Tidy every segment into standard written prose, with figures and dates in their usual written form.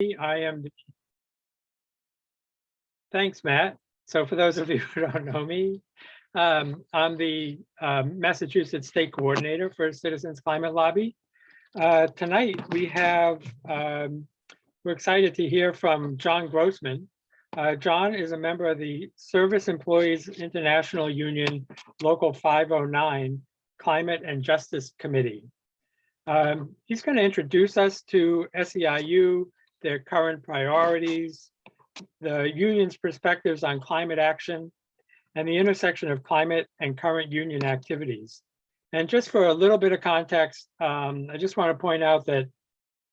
I am. Thanks, Matt. So for those of you who don't know me, I'm the Massachusetts State Coordinator for Citizens Climate Lobby. Tonight we have, we're excited to hear from John Grossman. John is a member of the Service Employees International Union Local 509 Climate and Justice Committee. He's going to introduce us to SEIU, their current priorities, the union's perspectives on climate action, and the intersection of climate and current union activities. And just for a little bit of context, I just want to point out that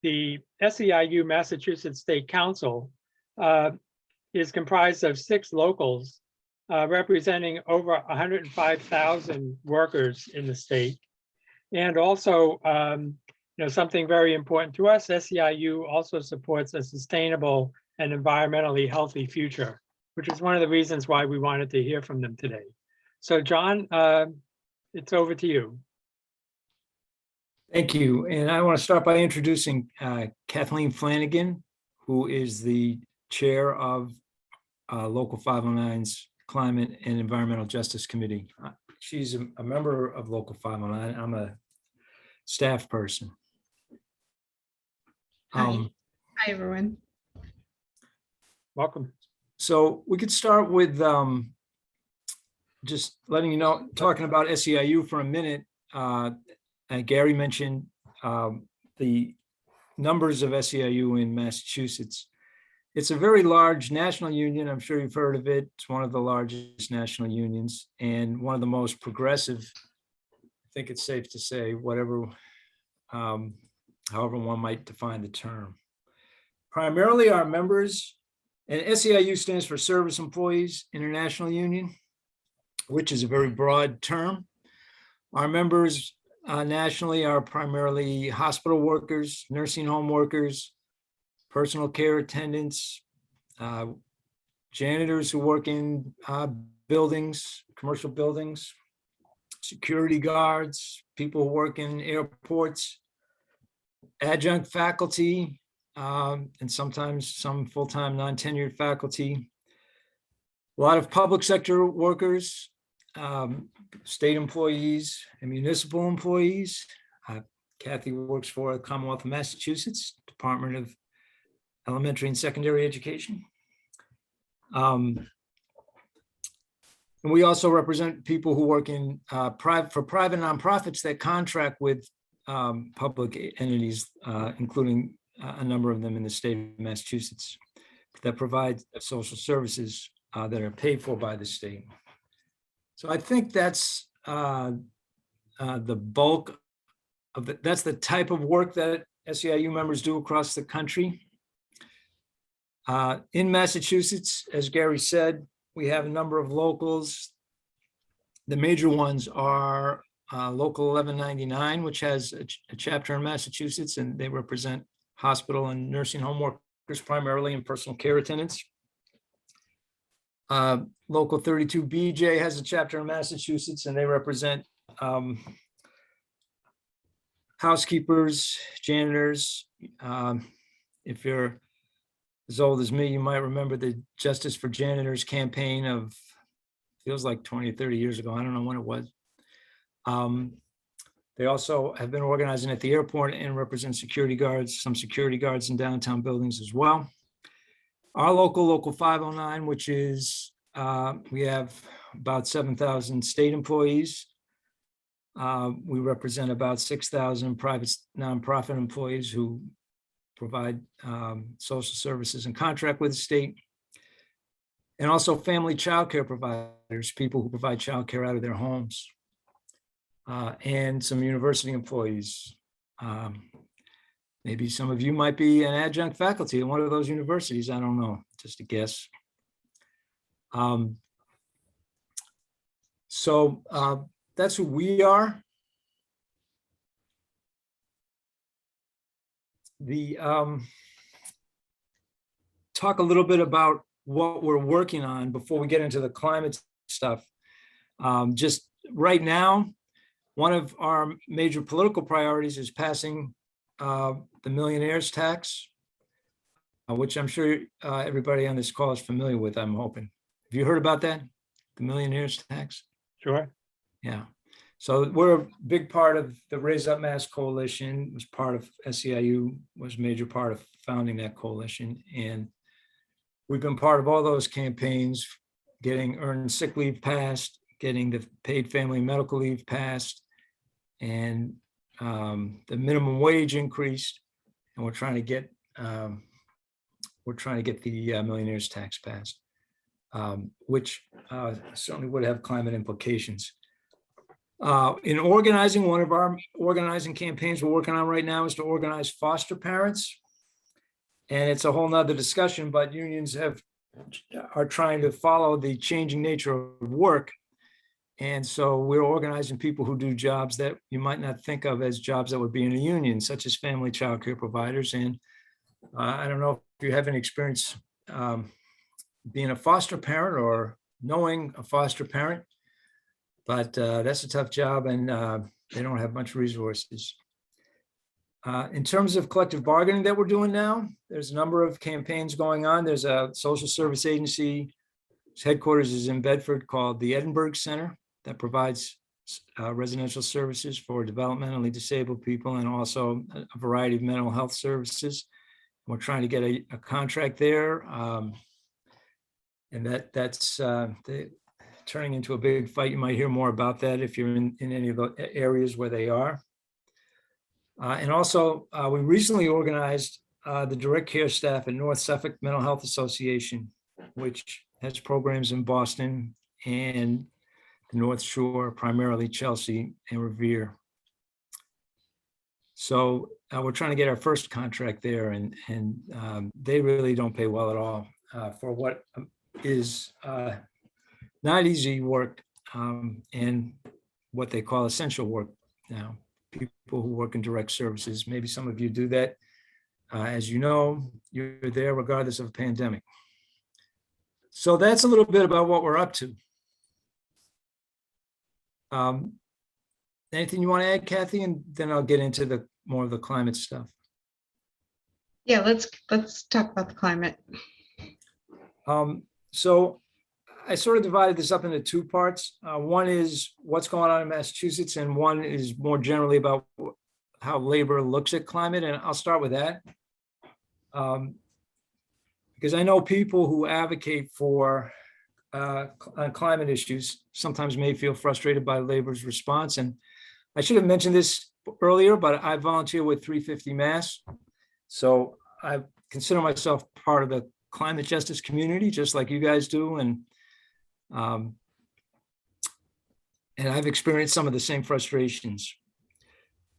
the SEIU Massachusetts State Council is comprised of 6 locals representing over 105,000 workers in the state. And also, something very important to us, SEIU also supports a sustainable and environmentally healthy future, which is one of the reasons why we wanted to hear from them today. So John, it's over to you. Thank you. And I want to start by introducing Kathleen Flanagan, who is the chair of Local 509's Climate and Environmental Justice Committee. She's a member of Local 509. I'm a staff person. Hi, everyone. Welcome. So we could start with just letting you know, talking about SEIU for a minute. Gary mentioned the numbers of SEIU in Massachusetts. It's a very large national union. I'm sure you've heard of it. It's one of the largest national unions and one of the most progressive. I think it's safe to say, whatever, however one might define the term. Primarily our members, and SEIU stands for Service Employees International Union, which is a very broad term. Our members nationally are primarily hospital workers, nursing home workers, personal care attendants, janitors who work in buildings, commercial buildings, security guards, people who work in airports, adjunct faculty, and sometimes some full-time non-tenured faculty, a lot of public sector workers, state employees and municipal employees. Kathy works for the Commonwealth of Massachusetts, Department of Elementary and Secondary Education. And we also represent people who work in private nonprofits that contract with public entities, including a number of them in the state of Massachusetts, that provide social services that are paid for by the state. So I think that's the bulk of it. That's the type of work that SEIU members do across the country. In Massachusetts, as Gary said, we have a number of locals. The major ones are Local 1199, which has a chapter in Massachusetts, and they represent hospital and nursing home workers primarily, and personal care attendants. Local 32BJ has a chapter in Massachusetts, and they represent housekeepers, janitors. If you're as old as me, you might remember the Justice for Janitors campaign of, feels like 20 or 30 years ago. I don't know when it was. They also have been organizing at the airport and represent security guards, some security guards in downtown buildings as well. Our Local 509, which is, we have about 7,000 state employees. We represent about 6,000 private nonprofit employees who provide social services and contract with the state. And also family childcare providers, people who provide childcare out of their homes. And some university employees. Maybe some of you might be an adjunct faculty at one of those universities. I don't know, just a guess. So that's who we are. Talk a little bit about what we're working on before we get into the climate stuff. Just right now, one of our major political priorities is passing the millionaires tax. which I'm sure everybody on this call is familiar with, I'm hoping. Have you heard about that? The millionaire's tax? Sure. Yeah. So we're a big part of the Raise Up Mass Coalition, was part of SEIU, was a major part of founding that coalition. And we've been part of all those campaigns, getting earned sick leave passed, getting the paid family medical leave passed, and the minimum wage increased. And we're trying to get the millionaire's tax passed, which certainly would have climate implications. In organizing, one of our organizing campaigns we're working on right now is to organize foster parents. And it's a whole nother discussion, but unions are trying to follow the changing nature of work. And so we're organizing people who do jobs that you might not think of as jobs that would be in a union, such as family child care providers. And I don't know if you have any experience being a foster parent or knowing a foster parent, but that's a tough job, and they don't have much resources. In terms of collective bargaining that we're doing now, there's a number of campaigns going on. There's a social service agency, its headquarters is in Bedford, called the Edinburgh Center, that provides residential services for developmentally disabled people and also a variety of mental health services. We're trying to get a contract there, and that's turning into a big fight. You might hear more about that if you're in any of the areas where they are. And also, we recently organized the direct care staff at North Suffolk Mental Health Association, which has programs in Boston and the North Shore, primarily Chelsea and Revere. So we're trying to get our first contract there, and they really don't pay well at all for what is not easy work, and what they call essential work now. People who work in direct services, maybe some of you do that. As you know, you're there regardless of a pandemic. So that's a little bit about what we're up to. Anything you want to add, Kathy? And then I'll get into the more of the climate stuff. Yeah, let's talk about the climate. So I sort of divided this up into two parts. One is what's going on in Massachusetts, and one is more generally about how labor looks at climate. And I'll start with that. Because I know people who advocate for on climate issues sometimes may feel frustrated by labor's response. And I should have mentioned this earlier, but I volunteer with 350 Mass. So I consider myself part of the climate justice community, just like you guys do. And I've experienced some of the same frustrations.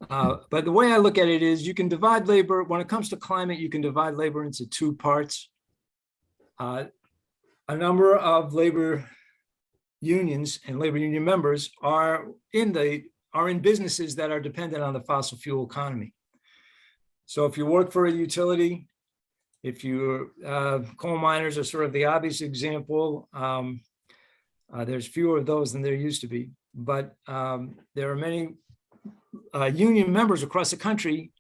But the way I look at it is you can divide labor, when it comes to climate, you can divide labor into two parts. A number of labor unions and labor union members are in businesses that are dependent on the fossil fuel economy. So if you work for a utility, if you're coal miners are sort of the obvious example, there's fewer of those than there used to be. But there are many union members across the country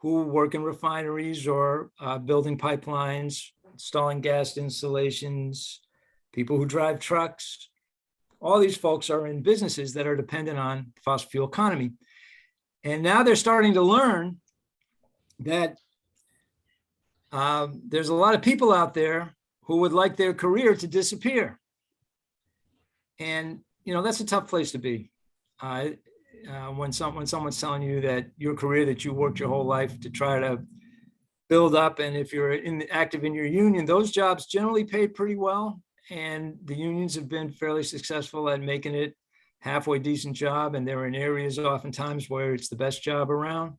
who work in refineries or building pipelines, installing gas installations, people who drive trucks. All these folks are in businesses that are dependent on the fossil fuel economy. And now they're starting to learn that there's a lot of people out there who would like their career to disappear. And, you know, that's a tough place to be. When someone's telling you that your career that you worked your whole life to try to build up, and if you're active in your union, those jobs generally pay pretty well. And the unions have been fairly successful at making it halfway decent job. And they're in areas oftentimes where it's the best job around.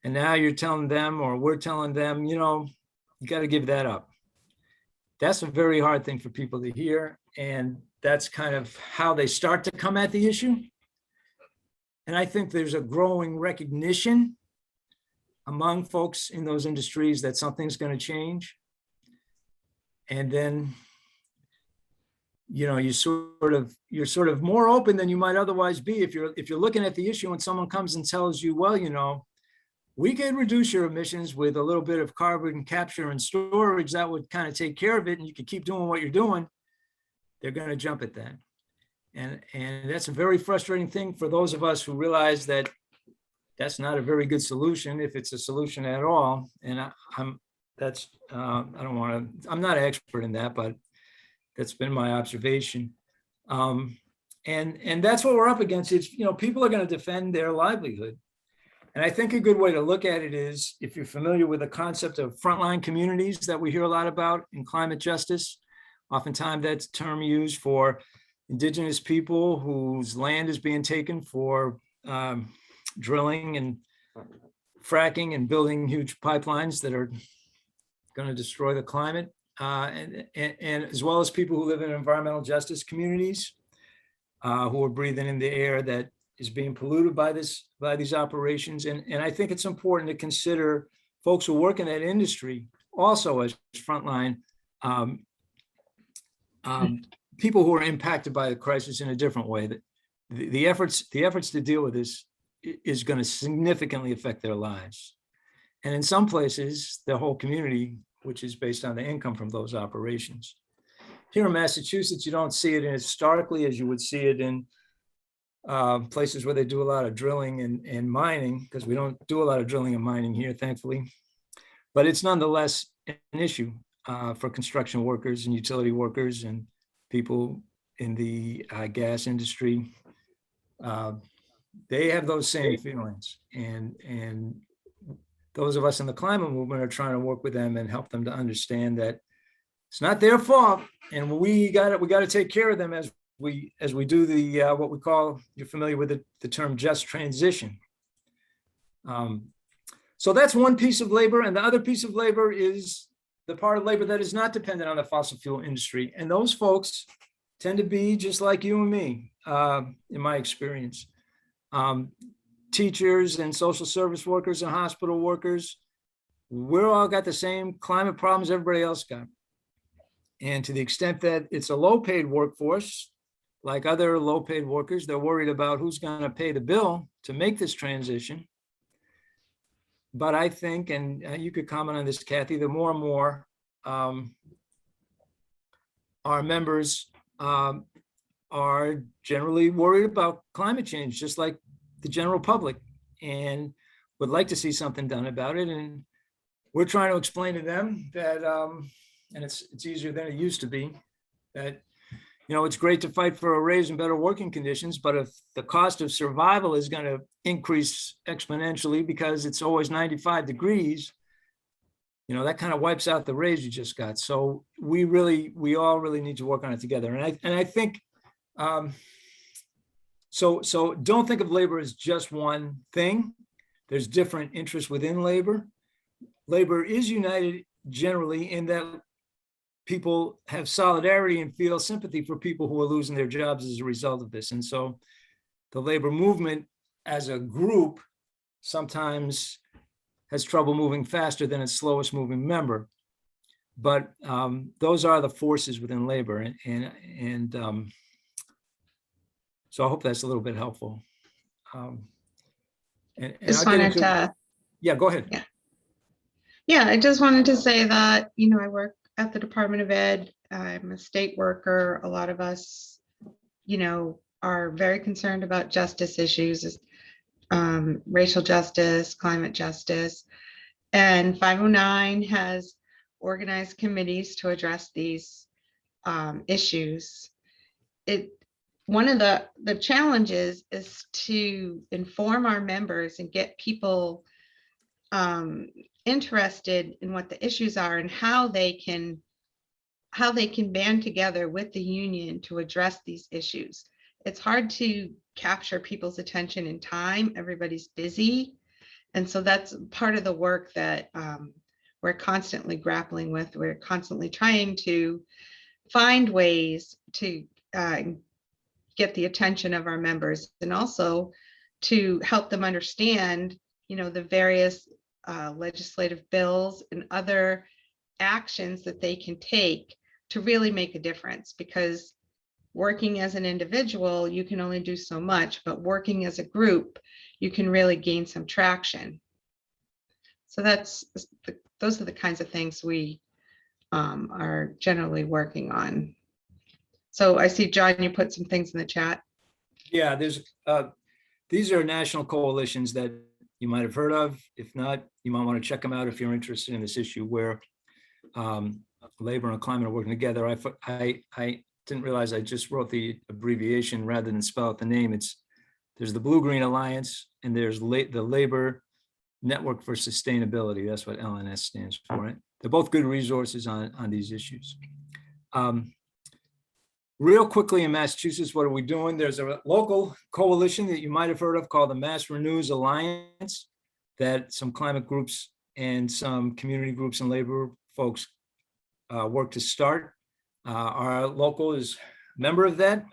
And now you're telling them, or we're telling them, you know, you got to give that up. That's a very hard thing for people to hear. And that's kind of how they start to come at the issue. And I think there's a growing recognition among folks in those industries that something's going to change. And then, you know, you're sort of more open than you might otherwise be if you're looking at the issue and someone comes and tells you, well, you know, we can reduce your emissions with a little bit of carbon capture and storage that would kind of take care of it, and you can keep doing what you're doing, they're going to jump at that. And that's a very frustrating thing for those of us who realize that that's not a very good solution, if it's a solution at all. And I'm not an expert in that, but that's been my observation. And that's what we're up against. It's, people are going to defend their livelihood. And I think a good way to look at it is, if you're familiar with the concept of frontline communities that we hear a lot about in climate justice, oftentimes that's a term used for indigenous people whose land is being taken for drilling and fracking and building huge pipelines that are going to destroy the climate, and as well as people who live in environmental justice communities who are breathing in the air that is being polluted by these operations. And I think it's important to consider folks who work in that industry also as frontline people who are impacted by the crisis in a different way. That the efforts to deal with this is going to significantly affect their lives. And in some places, the whole community, which is based on the income from those operations. Here in Massachusetts, you don't see it historically as you would see it in places where they do a lot of drilling and mining, because we don't do a lot of drilling and mining here, thankfully. But it's nonetheless an issue for construction workers and utility workers and people in the gas industry. They have those same feelings. And those of us in the climate movement are trying to work with them and help them to understand that it's not their fault, and we got to take care of them as we do the what we call, you're familiar with the term just transition. So that's one piece of labor, and the other piece of labor is the part of labor that is not dependent on the fossil fuel industry, and those folks tend to be just like you and me, in my experience. Teachers and social service workers and hospital workers, we're all got the same climate problems everybody else got. And to the extent that it's a low-paid workforce, like other low-paid workers, they're worried about who's going to pay the bill to make this transition. But I think, and you could comment on this, Kathy, the more and more our members are generally worried about climate change, just like the general public, and would like to see something done about it. And we're trying to explain to them that, and it's easier than it used to be, that, it's great to fight for a raise and better working conditions, but if the cost of survival is going to increase exponentially because it's always 95 degrees, that kind of wipes out the raise you just got. So we all really need to work on it together. And I think, so don't think of labor as just one thing. There's different interests within labor. Labor is united generally in that people have solidarity and feel sympathy for people who are losing their jobs as a result of this. And so the labor movement as a group sometimes has trouble moving faster than its slowest moving member. But those are the forces within labor. And so I hope that's a little bit helpful. Just wanted to, yeah, go ahead. yeah, I just wanted to say that, I work at the Department of Ed. I'm a state worker. A lot of us, are very concerned about justice issues, racial justice, climate justice. And 509 has organized committees to address these issues. One of the challenges is to inform our members and get people interested in what the issues are and how they can band together with the union to address these issues. It's hard to capture people's attention in time. Everybody's busy. And so that's part of the work that we're constantly grappling with. We're constantly trying to find ways to get the attention of our members, and also to help them understand, the various legislative bills and other actions that they can take to really make a difference. Because working as an individual, you can only do so much, but working as a group, you can really gain some traction. So those are the kinds of things we are generally working on. So I see, John, you put some things in the chat. Yeah, these are national coalitions that you might have heard of. If not, you might want to check them out if you're interested in this issue where labor and climate are working together. I didn't realize I just wrote the abbreviation rather than spell out the name. There's the Blue Green Alliance and there's the Labor Network for Sustainability. That's what LNS stands for. Right? They're both good resources on these issues. Real quickly in Massachusetts, what are we doing? There's a local coalition that you might have heard of called the Mass Renews Alliance that some climate groups and some community groups and labor folks work to start. Our local is a member of that.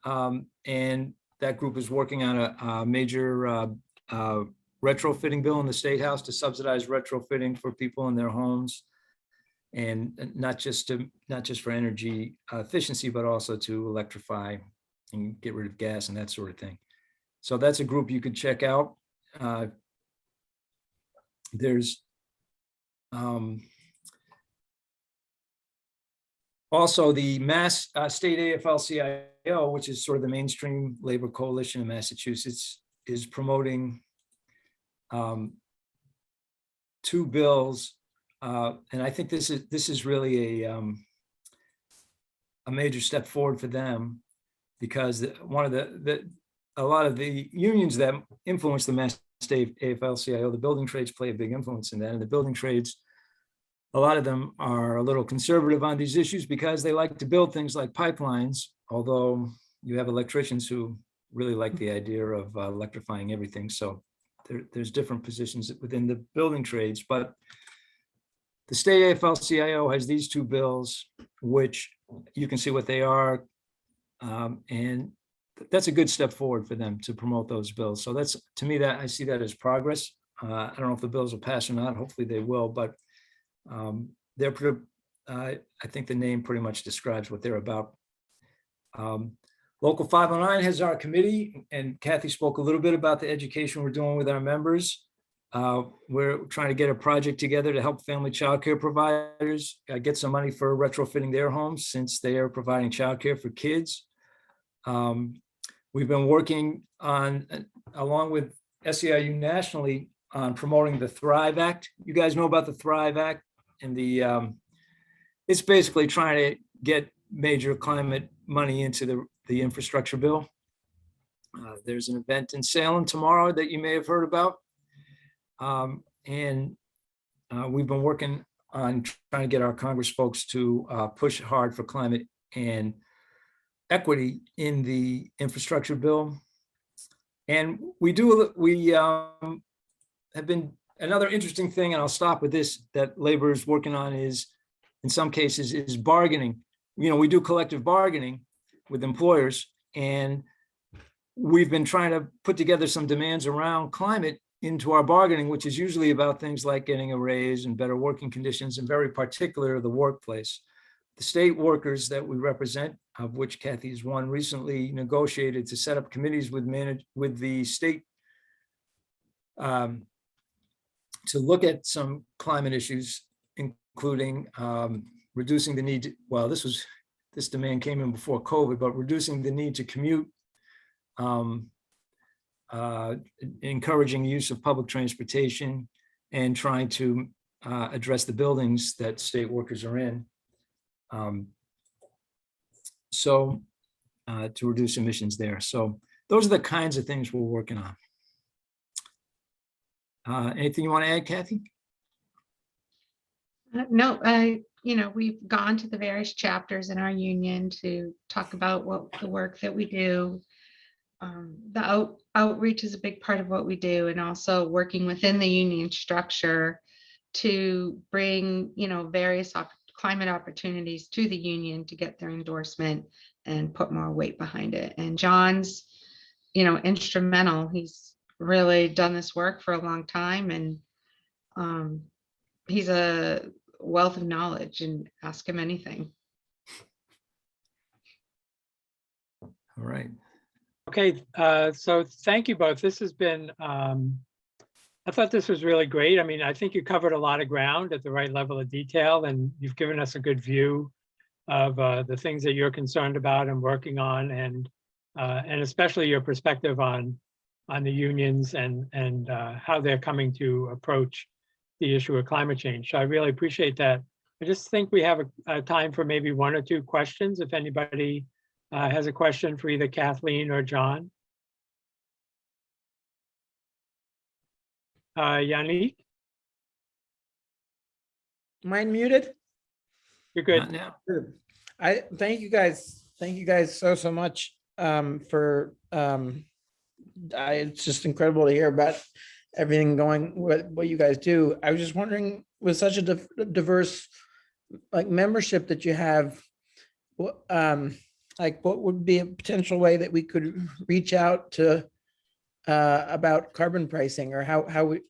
And that group is working on a major retrofitting bill in the State House to subsidize retrofitting for people in their homes. And not just for energy efficiency, but also to electrify and get rid of gas and that sort of thing. So that's a group you could check out. There's also the Mass State AFL-CIO, which is sort of the mainstream labor coalition in Massachusetts, is promoting 2 bills. And I think this is really a major step forward for them, because a lot of the unions that influence the Mass State AFL-CIO, the building trades play a big influence in that. And the building trades, a lot of them are a little conservative on these issues because they like to build things like pipelines, although you have electricians who really like the idea of electrifying everything. So there's different positions within the building trades, but the state AFL-CIO has these 2 bills, which you can see what they are. And that's a good step forward for them to promote those bills. So that's, to me, that I see that as progress. I don't know if the bills will pass or not. Hopefully they will, but they're pretty, I think the name pretty much describes what they're about. Local 509 has our committee, and Kathy spoke a little bit about the education we're doing with our members. We're trying to get a project together to help family childcare providers get some money for retrofitting their homes, since they are providing childcare for kids. We've been working on, along with SEIU nationally, on promoting the Thrive Act. You guys know about the Thrive Act, and it's basically trying to get major climate money into the infrastructure bill. There's an event in Salem tomorrow that you may have heard about. And we've been working on trying to get our Congress folks to push hard for climate and equity in the infrastructure bill. And we have been, another interesting thing, and I'll stop with this, that labor is working on is, in some cases, is bargaining. You know, we do collective bargaining with employers, and we've been trying to put together some demands around climate into our bargaining, which is usually about things like getting a raise and better working conditions, and very particular the workplace. The state workers that we represent, of which Kathy is one, recently negotiated to set up committees with the state to look at some climate issues, including reducing the need to, well, this demand came in before COVID, but reducing the need to commute, encouraging use of public transportation, and trying to address the buildings that state workers are in. To reduce emissions there. So those are the kinds of things we're working on. Anything you want to add, Kathy? No, we've gone to the various chapters in our union to talk about what the work that we do. The outreach is a big part of what we do, and also working within the union structure to bring, various climate opportunities to the union to get their endorsement and put more weight behind it. And John's, instrumental. He's really done this work for a long time, and he's a wealth of knowledge, and ask him anything. All right. Okay, so thank you both. This has been I thought this was really great. I mean, I think you covered a lot of ground at the right level of detail, and you've given us a good view of the things that you're concerned about and working on, and especially your perspective on the unions and how they're coming to approach the issue of climate change. So I really appreciate that. I just think we have a time for maybe 1 or 2 questions. If anybody has a question for either Kathleen or John. Yannick, Mine muted? you're good. Not now. Good. I thank you guys. Thank you guys so much for it's just incredible to hear about everything going what you guys do. I was just wondering, with such a diverse like membership that you have, like what would be a potential way that we could reach out to about carbon pricing, or how would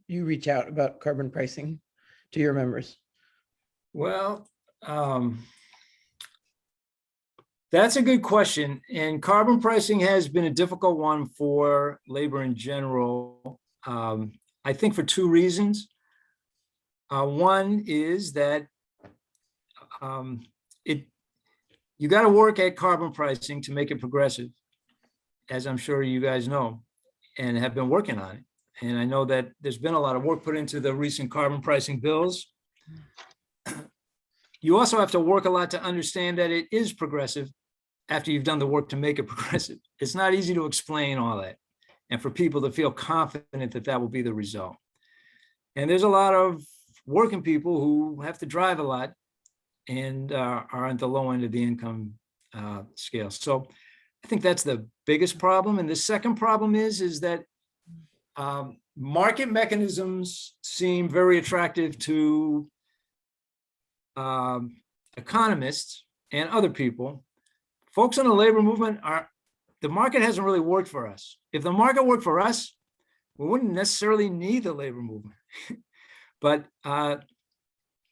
you reach out about carbon pricing to your members? Well, that's a good question. And carbon pricing has been a difficult one for labor in general. I think for 2 reasons. One is that you got to work at carbon pricing to make it progressive, as I'm sure you guys know, and have been working on it. And I know that there's been a lot of work put into the recent carbon pricing bills. You also have to work a lot to understand that it is progressive after you've done the work to make it progressive. It's not easy to explain all that, and for people to feel confident that that will be the result. And there's a lot of working people who have to drive a lot and are at the low end of the income scale. So I think that's the biggest problem. And the second problem is that market mechanisms seem very attractive to economists and other people. Folks in the labor movement the market hasn't really worked for us. If the market worked for us, we wouldn't necessarily need the labor movement. But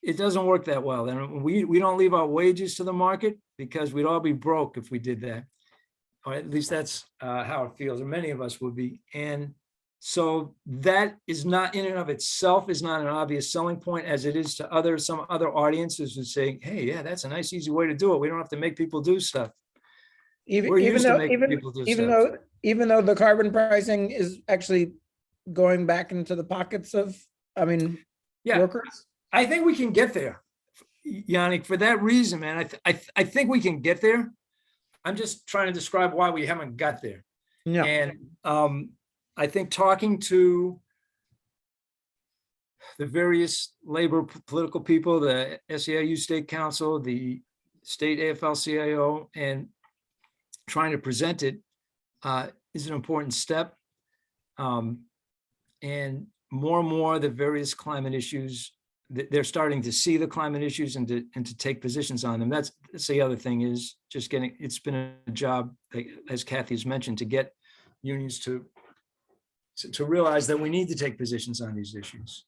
it doesn't work that well. And we don't leave our wages to the market, because we'd all be broke if we did that. Or at least that's how it feels, and many of us would be. And so that is not, in and of itself, is not an obvious selling point, as it is to some other audiences who say, hey, yeah, that's a nice, easy way to do it. We don't have to make people do stuff. Even though the carbon pricing is actually going back into the pockets of, workers. I think we can get there, Yannick, for that reason, man. I think we can get there. I'm just trying to describe why we haven't got there. Yeah. And I think talking to the various labor political people, the SEIU State Council, the state AFL-CIO, and trying to present it is an important step. And more the various climate issues, they're starting to see the climate issues and to take positions on them. That's the other thing, is just it's been a job, as Kathy has mentioned, to get unions to realize that we need to take positions on these issues.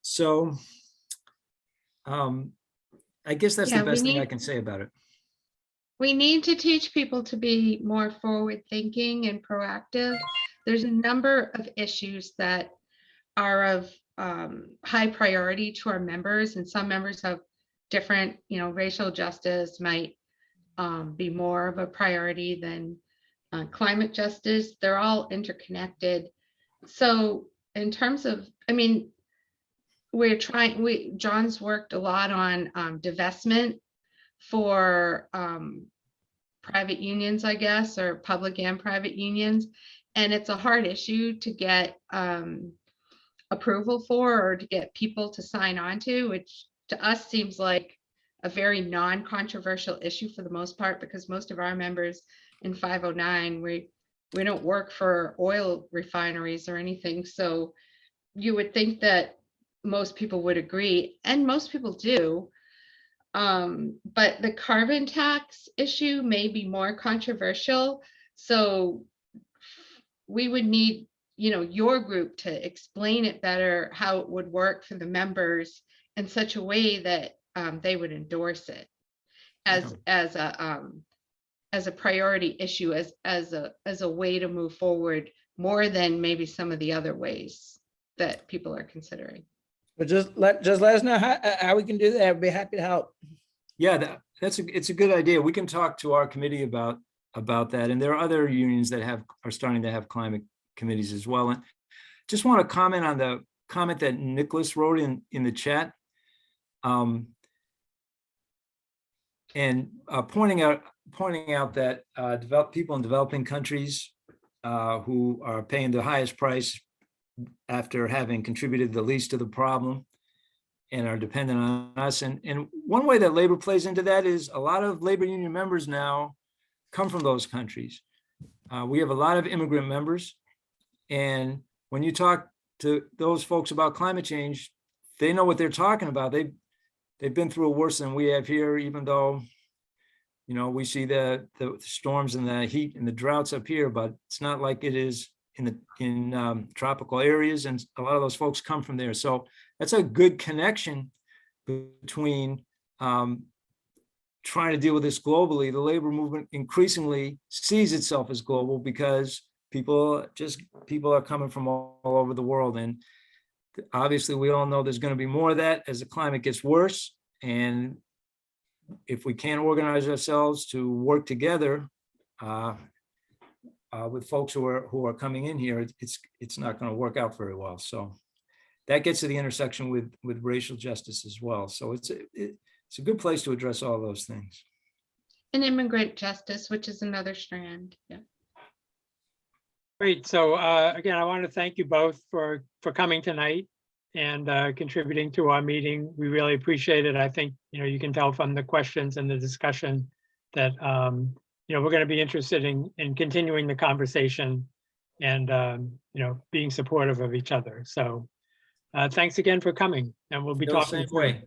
So I guess that's the best thing I can say about it. We need to teach people to be more forward thinking and proactive. There's a number of issues that are of high priority to our members, and some members have different, racial justice might be more of a priority than climate justice. They're all interconnected. So in terms of, John's worked a lot on divestment for private unions, I guess, or public and private unions. And it's a hard issue to get approval for, or to get people to sign on to, which to us seems like a very non-controversial issue for the most part, because most of our members in 509, we don't work for oil refineries or anything. So you would think that most people would agree, and most people do. But the carbon tax issue may be more controversial. So we would need, your group to explain it better, how it would work for the members in such a way that they would endorse it as a priority issue, as a way to move forward more than maybe some of the other ways that people are considering. But just let us know how we can do that. I'd be happy to help. Yeah, it's a good idea. We can talk to our committee about that. And there are other unions that are starting to have climate committees as well. And just want to comment on the comment that Nicholas wrote in the chat. And pointing out that people in developing countries who are paying the highest price after having contributed the least to the problem and are dependent on us. And one way that labor plays into that is a lot of labor union members now come from those countries. We have a lot of immigrant members. And when you talk to those folks about climate change, they know what they're talking about. They've been through it worse than we have here, even though, you know, we see the storms and the heat and the droughts up here, but it's not like it is in tropical areas. And a lot of those folks come from there. So that's a good connection between trying to deal with this globally. The labor movement increasingly sees itself as global because people are coming from all over the world. And obviously we all know there's going to be more of that as the climate gets worse. And if we can't organize ourselves to work together with folks who are coming in here, it's not going to work out very well. So that gets to the intersection with racial justice as well. So it's a good place to address all those things. And immigrant justice, which is another strand. Yeah. Great. So again, I want to thank you both for coming tonight and contributing to our meeting. We really appreciate it. I think, you know, you can tell from the questions and the discussion that, you know, we're going to be interested in continuing the conversation and, you know, being supportive of each other. So thanks again for coming, and we'll be Feel the talking. same way.